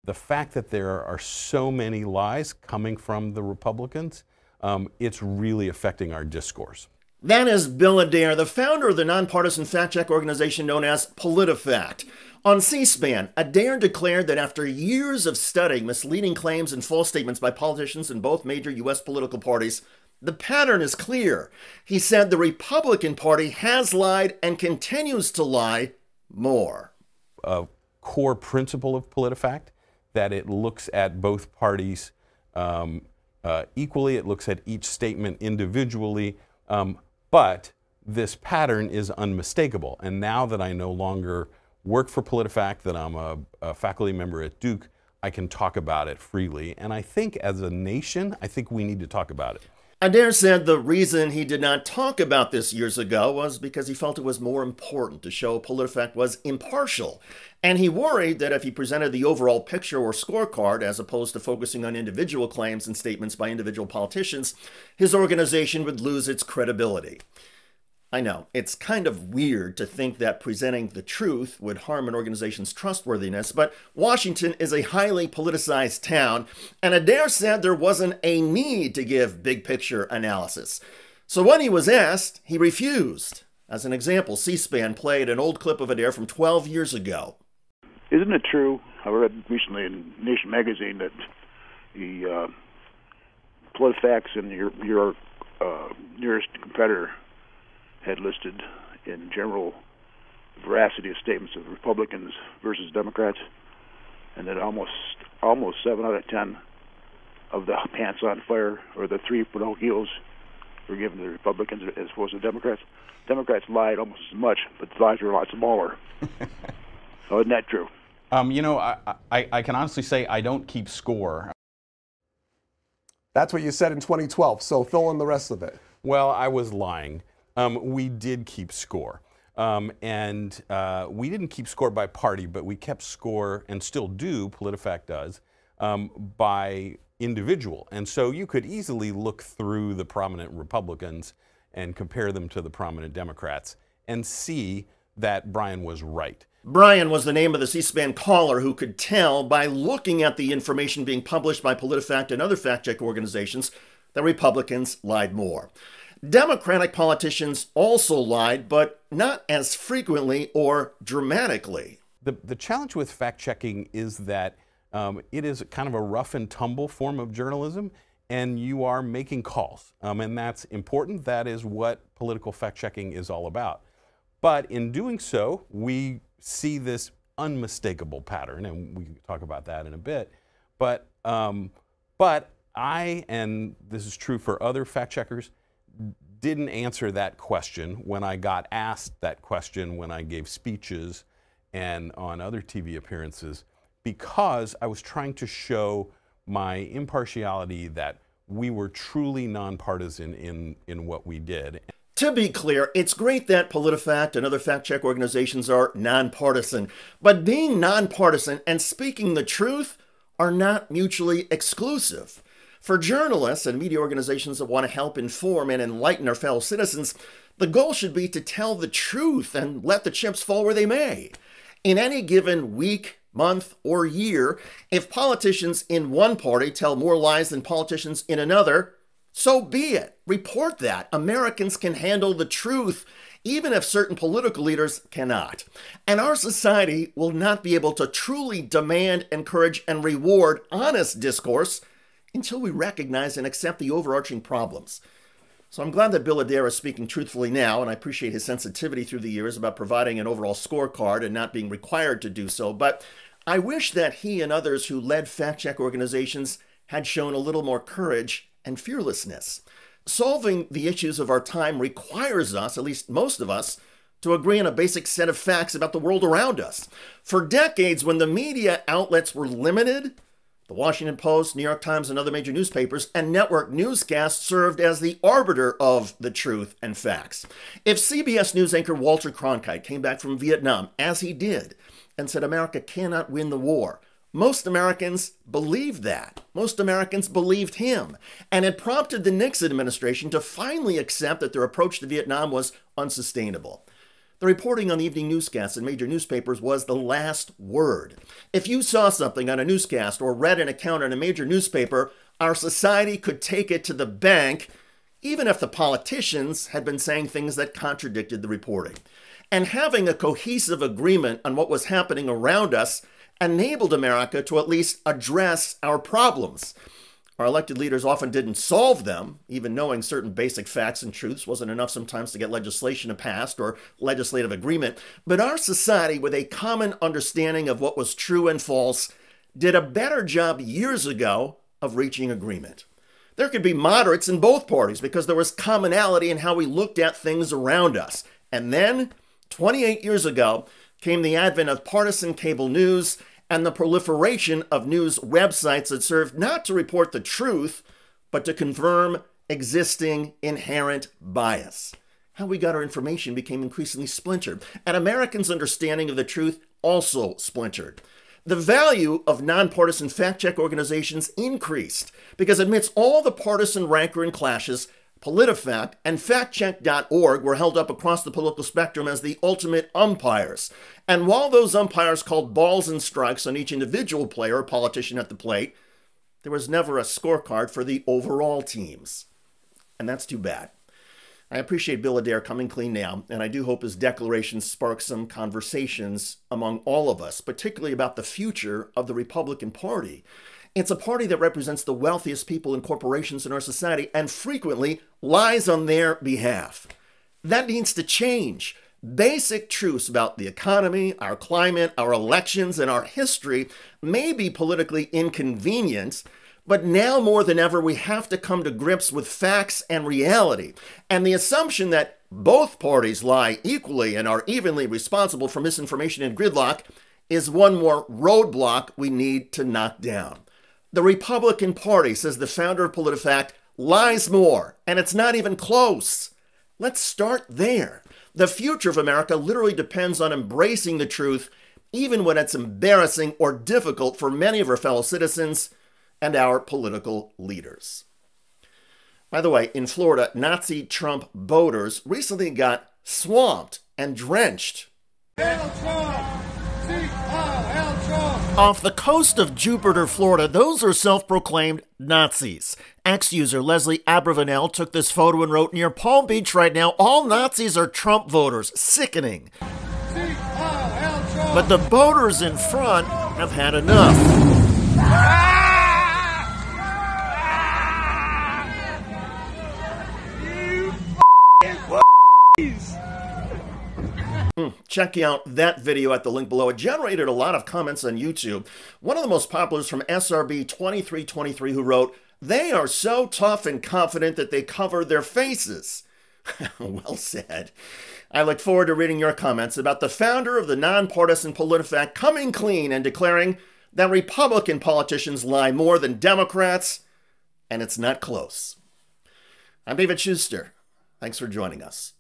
the fact that there are so many lies coming from the Republicans, it's really affecting our discourse. That is Bill Adair, the founder of the nonpartisan fact-check organization known as Politifact. On C-SPAN, Adair declared that after years of studying misleading claims and false statements by politicians in both major U.S. political parties, the pattern is clear. He said the Republican Party has lied and continues to lie more. A core principle of Politifact, that it looks at both parties equally, it looks at each statement individually, but this pattern is unmistakable. And now that I no longer work for Politifact, that I'm a faculty member at Duke, I can talk about it freely. And I think as a nation, I think we need to talk about it. Adair said the reason he did not talk about this years ago was because he felt it was more important to show Politifact was impartial. And he worried that if he presented the overall picture or scorecard, as opposed to focusing on individual claims and statements by individual politicians, his organization would lose its credibility. I know, it's kind of weird to think that presenting the truth would harm an organization's trustworthiness, but Washington is a highly politicized town, and Adair said there wasn't a need to give big-picture analysis. So when he was asked, he refused. As an example, C-SPAN played an old clip of Adair from 12 years ago. Isn't it true, I read recently in Nation magazine, that the PolitiFacts and your nearest competitor had listed in general veracity of statements of Republicans versus Democrats, and that almost 7 out of 10 of the pants on fire, or the 3 Pinocchios, were given to the Republicans as opposed to Democrats. Democrats lied almost as much, but the lies were a lot smaller. So isn't that true? You know, I can honestly say I don't keep score. That's what you said in 2012, so fill in the rest of it. Well, I was lying. We did keep score. And we didn't keep score by party, but we kept score, and still do, Politifact does, by individual. And so you could easily look through the prominent Republicans and compare them to the prominent Democrats and see that Brian was right. Brian was the name of the C-SPAN caller who could tell by looking at the information being published by Politifact and other fact-check organizations that Republicans lied more. Democratic politicians also lied, but not as frequently or dramatically. The challenge with fact-checking is that it is kind of a rough and tumble form of journalism, and you are making calls. And that's important. That is what political fact-checking is all about. But in doing so, we see this unmistakable pattern, and we can talk about that in a bit. But I, and this is true for other fact-checkers, didn't answer that question when I got asked that question when I gave speeches and on other TV appearances, because I was trying to show my impartiality, that we were truly nonpartisan in what we did. To be clear, it's great that Politifact and other fact-check organizations are nonpartisan, but being nonpartisan and speaking the truth are not mutually exclusive. For journalists and media organizations that want to help inform and enlighten our fellow citizens, the goal should be to tell the truth and let the chips fall where they may. In any given week, month, or year, if politicians in one party tell more lies than politicians in another, so be it. Report that. Americans can handle the truth, even if certain political leaders cannot. And our society will not be able to truly demand, encourage, and reward honest discourse until we recognize and accept the overarching problems. So I'm glad that Bill Adair is speaking truthfully now, and I appreciate his sensitivity through the years about providing an overall scorecard and not being required to do so. But I wish that he and others who led fact-check organizations had shown a little more courage and fearlessness. Solving the issues of our time requires us, at least most of us, to agree on a basic set of facts about the world around us. For decades, when the media outlets were limited, the Washington Post, New York Times, and other major newspapers and network newscasts served as the arbiter of the truth and facts. If CBS News anchor Walter Cronkite came back from Vietnam, as he did, and said America cannot win the war, most Americans believed that. Most Americans believed him. And it prompted the Nixon administration to finally accept that their approach to Vietnam was unsustainable. The reporting on the evening newscasts in major newspapers was the last word. If you saw something on a newscast or read an account in a major newspaper, our society could take it to the bank, even if the politicians had been saying things that contradicted the reporting. And having a cohesive agreement on what was happening around us enabled America to at least address our problems. Our elected leaders often didn't solve them. Even knowing certain basic facts and truths wasn't enough sometimes to get legislation passed or legislative agreement. But our society, with a common understanding of what was true and false, did a better job years ago of reaching agreement. There could be moderates in both parties because there was commonality in how we looked at things around us. And then, 28 years ago, came the advent of partisan cable news and the proliferation of news websites that served not to report the truth, but to confirm existing inherent bias. How we got our information became increasingly splintered, and Americans' understanding of the truth also splintered. The value of nonpartisan fact-check organizations increased because amidst all the partisan rancor and clashes, Politifact and factcheck.org were held up across the political spectrum as the ultimate umpires. And while those umpires called balls and strikes on each individual player or politician at the plate, there was never a scorecard for the overall teams. And that's too bad. I appreciate Bill Adair coming clean now, and I do hope his declaration sparks some conversations among all of us, particularly about the future of the Republican Party. It's a party that represents the wealthiest people and corporations in our society and frequently lies on their behalf. That needs to change. Basic truths about the economy, our climate, our elections, and our history may be politically inconvenient, but now more than ever, we have to come to grips with facts and reality. And the assumption that both parties lie equally and are evenly responsible for misinformation and gridlock is one more roadblock we need to knock down. The Republican Party, says the founder of Politifact, lies more, and it's not even close. Let's start there. The future of America literally depends on embracing the truth, even when it's embarrassing or difficult for many of our fellow citizens and our political leaders. By the way, in Florida, Nazi Trump voters recently got swamped and drenched. Hail Trump! Hail Trump! Off the coast of Jupiter, Florida, those are self-proclaimed Nazis. X-user Leslie Abravanel took this photo and wrote, "Near Palm Beach right now, all Nazis are Trump voters. Sickening." Hail Trump! But the voters in front have had enough. Check out that video at the link below. It generated a lot of comments on YouTube. One of the most popular is from SRB2323, who wrote, "They are so tough and confident that they cover their faces." Well said. I look forward to reading your comments about the founder of the nonpartisan Politifact coming clean and declaring that Republican politicians lie more than Democrats, and it's not close. I'm David Shuster. Thanks for joining us.